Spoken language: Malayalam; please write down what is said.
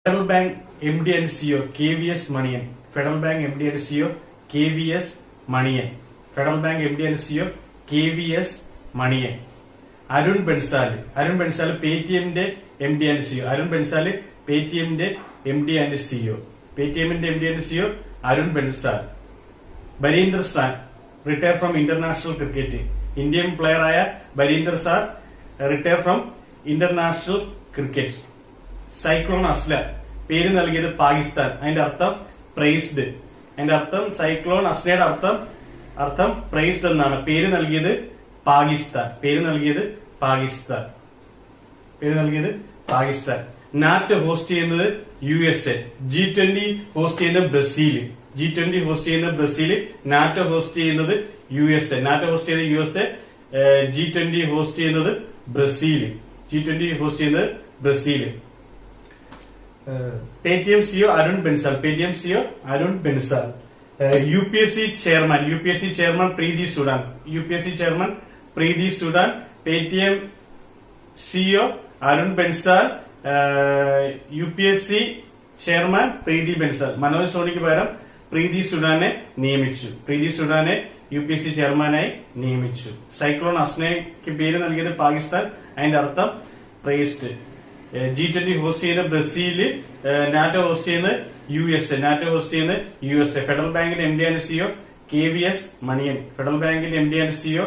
Federal Bank M D and CEO KVS Manian. Federal Bank M D and CEO KVS Manian. Federal Bank M D and CEO KVS Manian. Arun Bansal. Arun Bansal പേടിഎമ്മിന്റെ M D and CEO. Arun Bansal പേടിഎമ്മിന്റെ എം ഡി ആൻഡ് സിഒ. പേടിഎമ്മിന്റെ M D and CEO Arun Bansal. Barinder sir retire from international cricket. Indian player ആയ Barinder sir retire from international cricket. Cyclone Asna പേര് നൽകിയത് പാകിസ്ഥാൻ. അതിന്റെ അർത്ഥം പ്രൈസ്ഡ്. അതിന്റെ അർത്ഥം സൈക്ലോൺ അസ്ലയുടെ അർത്ഥം പ്രൈസ്ഡ് എന്നാണ്. പേര് നൽകിയത് പാകിസ്ഥാൻ. പേര് നൽകിയത് പാകിസ്ഥാൻ. പേര് നൽകിയത് പാകിസ്ഥാൻ. നാറ്റോ ഹോസ്റ്റ് ചെയ്യുന്നത് USA. G20 ഹോസ്റ്റ് ചെയ്യുന്നത് ബ്രസീല്. G20 ഹോസ്റ്റ് ചെയ്യുന്നത് ബ്രസീല്. നാറ്റോ ഹോസ്റ്റ് ചെയ്യുന്നത് USA. നാറ്റോ ഹോസ്റ്റ് ചെയ്യുന്നത് USA. G20 ഹോസ്റ്റ് ചെയ്യുന്നത് ബ്രസീല്. G20 ഹോസ്റ്റ് ചെയ്യുന്നത് Brazil. Paytm CEO Arun Bansal. Paytm CEO Arun Bansal. UPSC chairman Preeti Sudan. UPSC chairman Preeti Sudan. Paytm CEO Arun Bansal. UPSC chairman Preeti Bansal. Manoj സോണിക്ക് പകരം പ്രീതി സുഡാനെ നിയമിച്ചു. പ്രീതി സുഡാനെ UPSC ചെയർമാനായി നിയമിച്ചു. സൈക്ലോൺ അസ്നയ്ക്ക് പേര് നൽകിയത് പാകിസ്ഥാൻ. അതിന്റെ അർത്ഥം പ്രൈസ്ഡ്. G20 ഹോസ്റ്റ് ചെയ്യുന്ന ബ്രസീല്. നാറ്റോ ഹോസ്റ്റ് ചെയ്യുന്നത് USA. നാറ്റോ ഹോസ്റ്റ് ചെയ്യുന്നത് USA. ഫെഡറൽ ബാങ്കിന്റെ M D and CEO KVS Manian. Federal ബാങ്കിന്റെ എം ഡി ആൻഡ് സിഒ